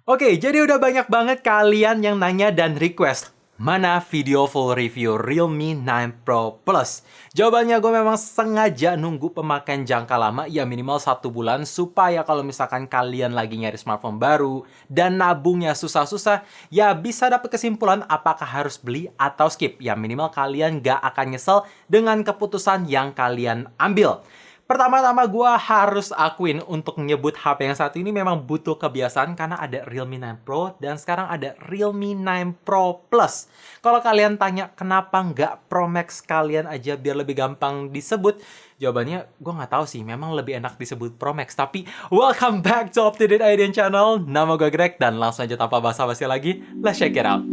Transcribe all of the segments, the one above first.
Oke, jadi udah banyak banget kalian yang nanya dan request, mana video full review Realme 9 Pro Plus? Jawabannya gue memang sengaja nunggu pemakaian jangka lama, ya minimal 1 bulan, supaya kalau misalkan kalian lagi nyari smartphone baru dan nabungnya susah-susah, ya bisa dapat kesimpulan apakah harus beli atau skip. Ya minimal kalian gak akan nyesel dengan keputusan yang kalian ambil. Pertama-tama gue harus akuin untuk nyebut HP yang satu ini memang butuh kebiasaan karena ada Realme 9 Pro dan sekarang ada Realme 9 Pro Plus. Kalau kalian tanya kenapa nggak Pro Max kalian aja biar lebih gampang disebut, jawabannya gue nggak tahu sih, memang lebih enak disebut Pro Max. Tapi welcome back to Up To Date IDN Channel, nama gue Greg dan langsung aja tanpa basa-basi lagi, let's check it out.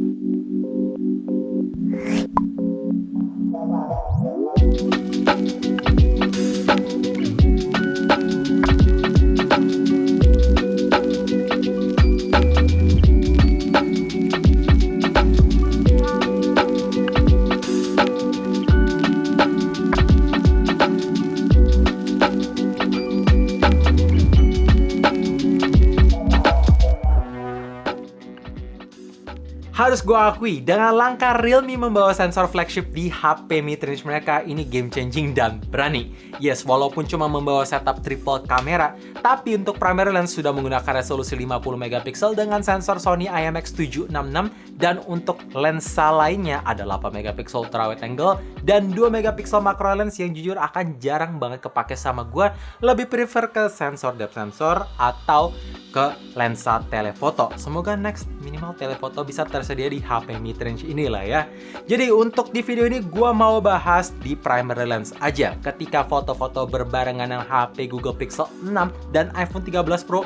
Harus gue akui, dengan langkah Realme membawa sensor flagship di HP mid-range mereka, ini game changing dan berani. Yes, walaupun cuma membawa setup triple kamera, tapi untuk primary lens sudah menggunakan resolusi 50 megapiksel dengan sensor Sony IMX766, dan untuk lensa lainnya ada 8 megapiksel ultra wide angle dan 2 megapiksel macro lens yang jujur akan jarang banget kepake sama gue. Lebih prefer ke sensor depth sensor atau ke lensa telefoto. Semoga next minimal telefoto bisa tersedia di HP mid-range inilah ya. Jadi untuk di video ini gue mau bahas di primary lens aja. Ketika foto-foto berbarengan dengan HP Google Pixel 6 dan iPhone 13 Pro,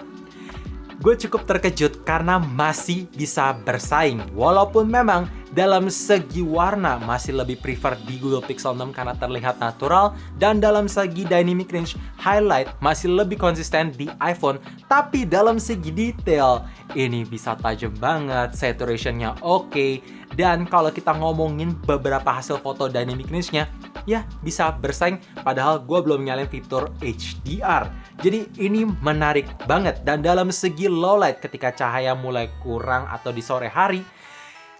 gue cukup terkejut karena masih bisa bersaing. Walaupun memang dalam segi warna masih lebih prefer di Google Pixel 6 karena terlihat natural, dan dalam segi dynamic range highlight masih lebih konsisten di iPhone, tapi dalam segi detail ini bisa tajam banget, saturationnya oke, dan kalau kita ngomongin beberapa hasil foto dynamic range-nya, ya bisa bersaing, padahal gue belum nyalain fitur HDR. Jadi ini menarik banget. Dan dalam segi low light, ketika cahaya mulai kurang atau di sore hari,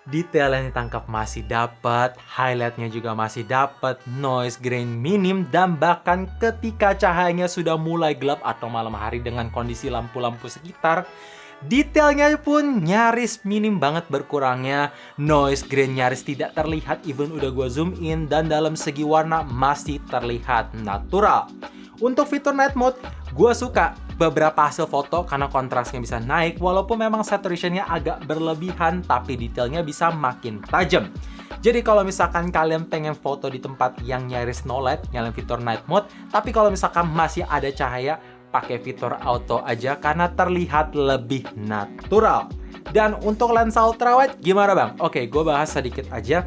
detail yang ditangkap masih dapat, highlightnya juga masih dapat, noise grain minim, dan bahkan ketika cahayanya sudah mulai gelap atau malam hari dengan kondisi lampu-lampu sekitar, detailnya pun nyaris minim banget berkurangnya, noise grain nyaris tidak terlihat even udah gue zoom in, dan dalam segi warna masih terlihat natural. Untuk fitur night mode, gue suka beberapa hasil foto karena kontrasnya bisa naik, walaupun memang saturationnya agak berlebihan, tapi detailnya bisa makin tajam. Jadi kalau misalkan kalian pengen foto di tempat yang nyaris no light, nyalain fitur night mode, tapi kalau misalkan masih ada cahaya, pakai fitur auto aja karena terlihat lebih natural. Dan untuk lensa ultrawide gimana bang? Oke, gue bahas sedikit aja.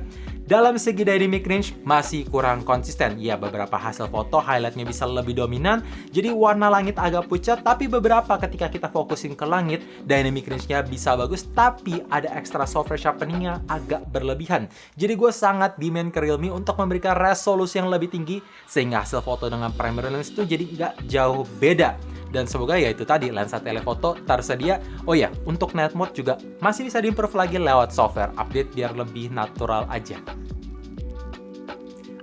Dalam segi dynamic range masih kurang konsisten. Ya, beberapa hasil foto highlightnya bisa lebih dominan, jadi warna langit agak pucat, tapi beberapa ketika kita fokusin ke langit, dynamic range-nya bisa bagus, tapi ada extra software sharpening-nya agak berlebihan. Jadi gue sangat demand ke Realme untuk memberikan resolusi yang lebih tinggi, sehingga hasil foto dengan primary lens itu jadi nggak jauh beda. Dan semoga ya itu tadi, lensa telefoto tersedia. Oh ya, untuk night mode juga masih bisa diimprove lagi lewat software update biar lebih natural aja.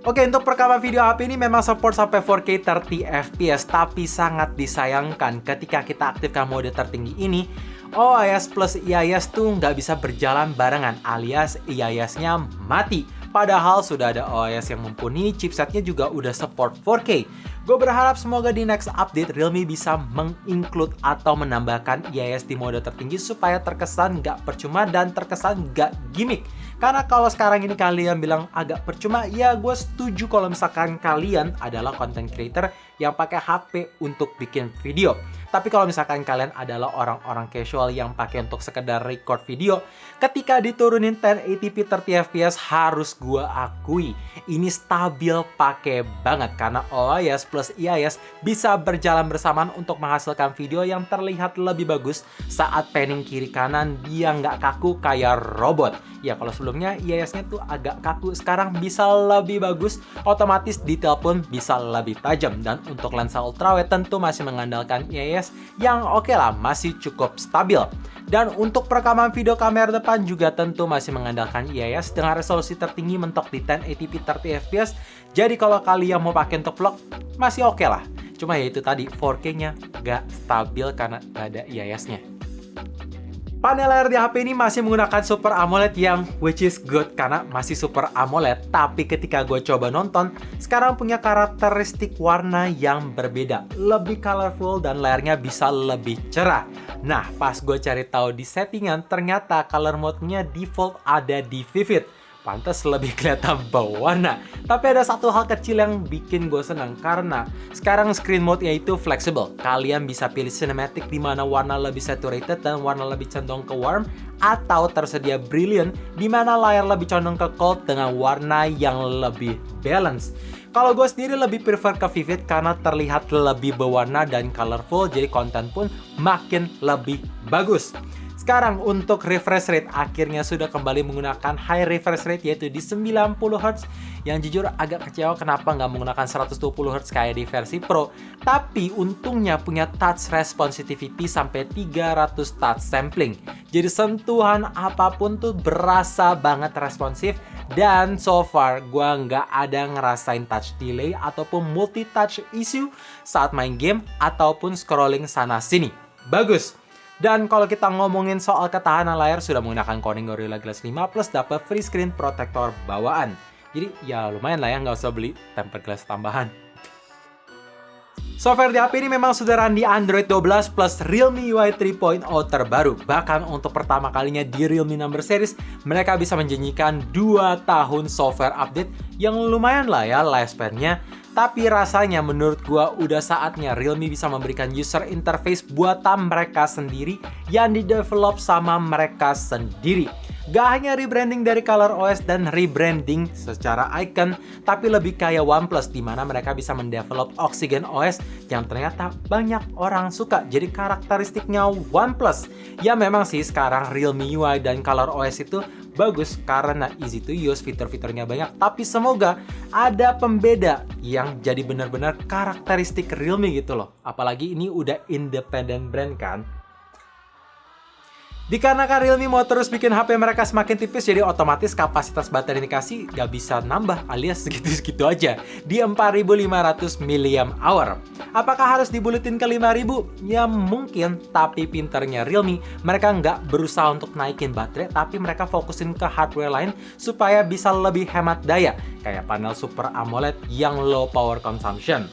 Oke, untuk perekaman video HP ini memang support sampai 4K 30fps, tapi sangat disayangkan ketika kita aktifkan mode tertinggi ini, OIS plus IIS tuh nggak bisa berjalan barengan, alias IIS-nya mati. Padahal sudah ada OIS yang mumpuni, chipsetnya juga udah support 4K. Gue berharap semoga di next update Realme bisa menginclude atau menambahkan IIS di mode tertinggi supaya terkesan nggak percuma dan terkesan nggak gimmick. Karena kalau sekarang ini kalian bilang agak percuma, ya gue setuju kalau misalkan kalian adalah content creator yang pakai HP untuk bikin video. Tapi kalau misalkan kalian adalah orang-orang casual yang pakai untuk sekedar record video, ketika diturunin 1080p 30fps harus gua akui ini stabil pakai banget karena OIS plus IIS bisa berjalan bersamaan untuk menghasilkan video yang terlihat lebih bagus saat panning kiri kanan, dia nggak kaku kayak robot. Ya kalau sebelumnya IIS-nya tuh agak kaku, sekarang bisa lebih bagus, otomatis detail pun bisa lebih tajam. Dan untuk lensa ultrawide tentu masih mengandalkan IIS yang oke lah, masih cukup stabil. Dan untuk perekaman video kamera depan juga tentu masih mengandalkan IIS dengan resolusi tertinggi mentok di 1080p 30fps. Jadi kalau kalian mau pakai untuk vlog masih oke lah. Cuma ya itu tadi 4K-nya gak stabil karena gak ada IIS-nya. Panel layar di HP ini masih menggunakan Super AMOLED yang which is good karena masih Super AMOLED. Tapi ketika gue coba nonton, sekarang punya karakteristik warna yang berbeda. Lebih colorful dan layarnya bisa lebih cerah. Nah, pas gue cari tahu di settingan, ternyata color mode-nya default ada di Vivid. Pantes lebih kelihatan berwarna. Tapi ada satu hal kecil yang bikin gue senang karena sekarang screen mode-nya itu flexible. Kalian bisa pilih cinematic di mana warna lebih saturated dan warna lebih condong ke warm, atau tersedia brilliant di mana layar lebih condong ke cold dengan warna yang lebih balance. Kalau gue sendiri lebih prefer ke Vivid karena terlihat lebih berwarna dan colorful, jadi konten pun makin lebih bagus. Sekarang untuk refresh rate akhirnya sudah kembali menggunakan high refresh rate yaitu di 90Hz. Yang jujur agak kecewa kenapa nggak menggunakan 120Hz kayak di versi Pro. Tapi untungnya punya touch responsitivity sampai 300 touch sampling. Jadi sentuhan apapun tuh berasa banget responsif. Dan so far gue nggak ada ngerasain touch delay ataupun multi touch issue saat main game ataupun scrolling sana sini. Bagus. Dan kalau kita ngomongin soal ketahanan layar, sudah menggunakan Corning Gorilla Glass 5 plus dapat free screen protector bawaan. Jadi ya lumayan lah ya, nggak usah beli tempered glass tambahan. Software di HP ini memang sudah run di Android 12 plus Realme UI 3.0 terbaru. Bahkan untuk pertama kalinya di Realme Number Series, mereka bisa menjanjikan 2 tahun software update yang lumayan lah ya lifespan-nya. Tapi rasanya menurut gua udah saatnya Realme bisa memberikan user interface buatan mereka sendiri yang didevelop sama mereka sendiri. Gak hanya rebranding dari ColorOS dan rebranding secara icon, tapi lebih kayak OnePlus di mana mereka bisa mendevelop Oxygen OS yang ternyata banyak orang suka. Jadi karakteristiknya OnePlus. Ya memang sih sekarang Realme UI dan ColorOS itu bagus karena easy to use, fitur-fiturnya banyak. Tapi semoga ada pembeda yang jadi benar-benar karakteristik Realme gitu loh. Apalagi ini udah independent brand kan. Dikarenakan Realme mau terus bikin HP mereka semakin tipis, jadi otomatis kapasitas baterai yang dikasih gak bisa nambah alias segitu-segitu aja di 4500 mAh. Apakah harus dibuletin ke 5000? Ya mungkin, tapi pinternya Realme, mereka nggak berusaha untuk naikin baterai, tapi mereka fokusin ke hardware lain supaya bisa lebih hemat daya, kayak panel Super AMOLED yang low power consumption.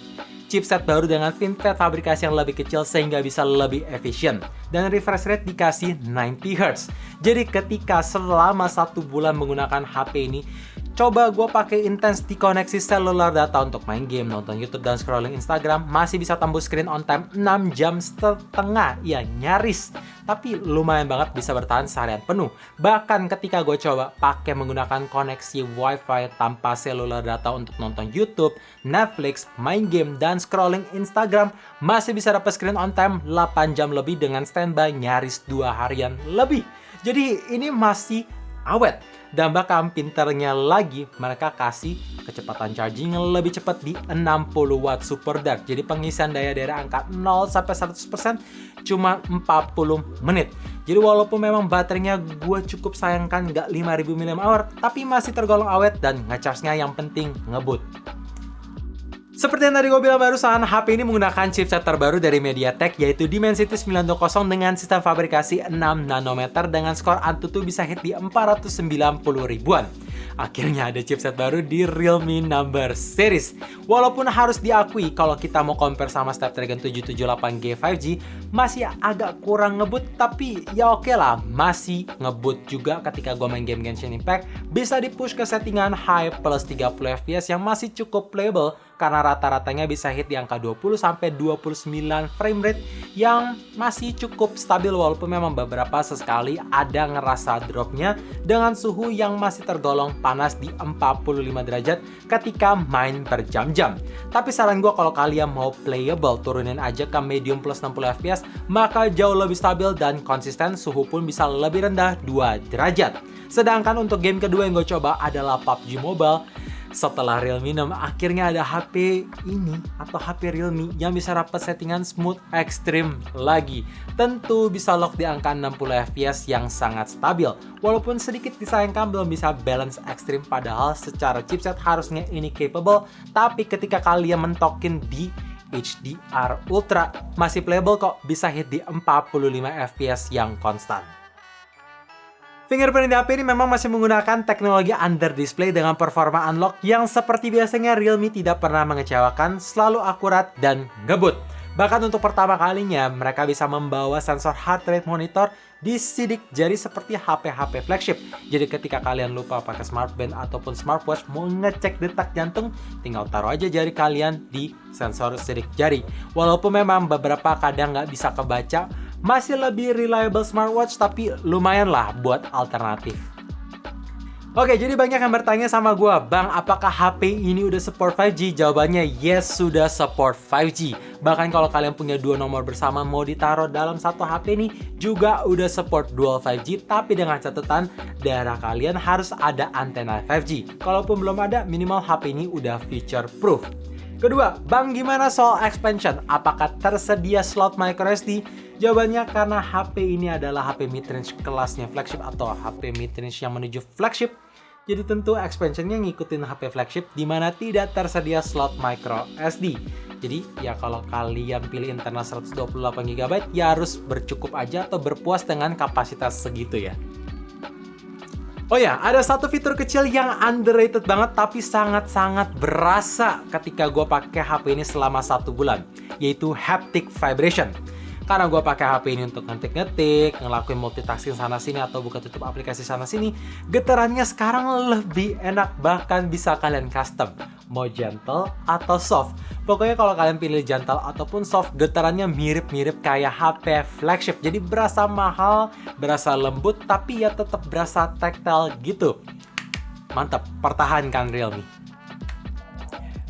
Chipset baru dengan FinFET fabrikasi yang lebih kecil sehingga bisa lebih efisien. Dan refresh rate dikasih 90Hz. Jadi ketika selama 1 bulan menggunakan HP ini, coba gue pakai intensity koneksi seluler data untuk main game, nonton YouTube, dan scrolling Instagram, masih bisa tembus screen on time 6 jam setengah. Ya nyaris, tapi lumayan banget bisa bertahan seharian penuh. Bahkan ketika gue coba pakai menggunakan koneksi Wi-Fi tanpa seluler data untuk nonton YouTube, Netflix, main game, dan scrolling Instagram, masih bisa dapat screen on time 8 jam lebih dengan standby nyaris 2 harian lebih. Jadi ini masih awet. Dan bahkan pinternya lagi, mereka kasih kecepatan charging yang lebih cepat di 60 watt super dark. Jadi pengisian daya dari angka 0 sampai 100% cuma 40 menit. Jadi walaupun memang baterainya gue cukup sayangkan nggak 5000 mAh, tapi masih tergolong awet dan nge-charge-nya yang penting ngebut. Seperti yang tadi gue bilang barusan, HP ini menggunakan chipset terbaru dari MediaTek yaitu Dimensity 920 dengan sistem fabrikasi 6 nanometer dengan skor Antutu bisa hit di 490 ribuan. Akhirnya ada chipset baru di Realme Number Series. Walaupun harus diakui kalau kita mau compare sama Snapdragon 778G 5G masih agak kurang ngebut, tapi ya oke lah, masih ngebut juga ketika gue main game Genshin Impact. Bisa di push ke settingan high plus 30 fps yang masih cukup playable karena rata-ratanya bisa hit di angka 20-29 frame rate yang masih cukup stabil, walaupun memang beberapa sesekali ada ngerasa dropnya dengan suhu yang masih tergolong panas di 45 derajat ketika main berjam-jam. Tapi saran gue kalau kalian mau playable, turunin aja ke medium plus 60 fps, maka jauh lebih stabil dan konsisten, suhu pun bisa lebih rendah 2 derajat. Sedangkan untuk game kedua yang gue coba adalah PUBG Mobile. Setelah Realme 6, akhirnya ada HP ini atau HP Realme yang bisa dapat settingan smooth ekstrim lagi. Tentu bisa lock di angka 60 fps yang sangat stabil. Walaupun sedikit disayangkan belum bisa balance ekstrim, padahal secara chipset harusnya ini capable. Tapi ketika kalian mentokin di HDR Ultra, masih playable kok, bisa hit di 45 fps yang konstan. Fingerprint di HP ini memang masih menggunakan teknologi under display dengan performa unlock yang seperti biasanya Realme tidak pernah mengecewakan, selalu akurat dan ngebut. Bahkan untuk pertama kalinya mereka bisa membawa sensor heart rate monitor di sidik jari seperti HP-HP flagship. Jadi ketika kalian lupa pakai smartband ataupun smartwatch mau ngecek detak jantung, tinggal taruh aja jari kalian di sensor sidik jari. Walaupun memang beberapa kadang nggak bisa kebaca, masih lebih reliable smartwatch, tapi lumayan lah buat alternatif. Oke, jadi banyak yang bertanya sama gue, Bang, apakah HP ini udah support 5G? Jawabannya yes, sudah support 5G. Bahkan kalau kalian punya dua nomor bersama mau ditaruh dalam satu HP ini juga udah support dual 5G, tapi dengan catatan daerah kalian harus ada antena 5G. Kalaupun belum ada, minimal HP ini udah feature proof. Kedua, Bang, gimana soal expansion? Apakah tersedia slot microSD? Jawabannya karena HP ini adalah HP mid-range kelasnya flagship atau HP mid-range yang menuju flagship. Jadi tentu expansionnya ngikutin HP flagship di mana tidak tersedia slot microSD. Jadi ya kalau kalian pilih internal 128GB ya harus bercukup aja atau berpuas dengan kapasitas segitu ya. Oh ya, ada satu fitur kecil yang underrated banget tapi sangat-sangat berasa ketika gue pakai HP ini selama 1 bulan, yaitu haptic vibration. Karena gue pakai HP ini untuk ngetik-ngetik, ngelakuin multitasking sana-sini atau buka tutup aplikasi sana-sini, getarannya sekarang lebih enak, bahkan bisa kalian custom, mau gentle atau soft. Pokoknya kalau kalian pilih gentle ataupun soft, getarannya mirip-mirip kayak HP flagship. Jadi berasa mahal, berasa lembut, tapi ya tetap berasa tactile gitu. Mantap, pertahankan Realme.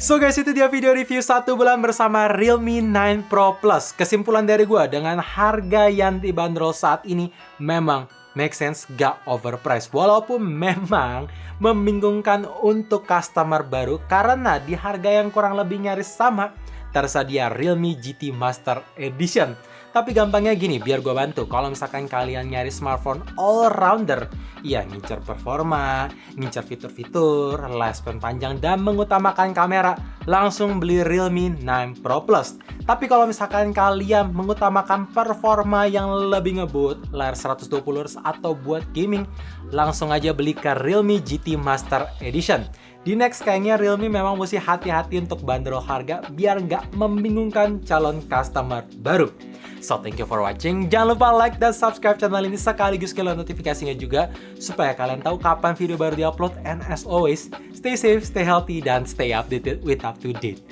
So guys, itu dia video review 1 bulan bersama Realme 9 Pro Plus. Kesimpulan dari gue, dengan harga yang dibanderol saat ini memang make sense, gak overpriced. Walaupun memang membingungkan untuk customer baru karena di harga yang kurang lebih nyaris sama tersedia Realme GT Master Edition. Tapi gampangnya gini, biar gue bantu. Kalau misalkan kalian nyari smartphone all-rounder, ya ngincer performa, ngincer fitur-fitur, lifespan panjang, dan mengutamakan kamera, langsung beli Realme 9 Pro Plus. Tapi kalau misalkan kalian mengutamakan performa yang lebih ngebut, layar 120 Hz atau buat gaming, langsung aja beli ke Realme GT Master Edition. Di next kayaknya Realme memang mesti hati-hati untuk bandrol harga biar nggak membingungkan calon customer baru. So thank you for watching. Jangan lupa like dan subscribe channel ini sekaligus kalian notifikasinya juga supaya kalian tahu kapan video baru diupload. And as always, stay safe, stay healthy, dan stay updated with up to date.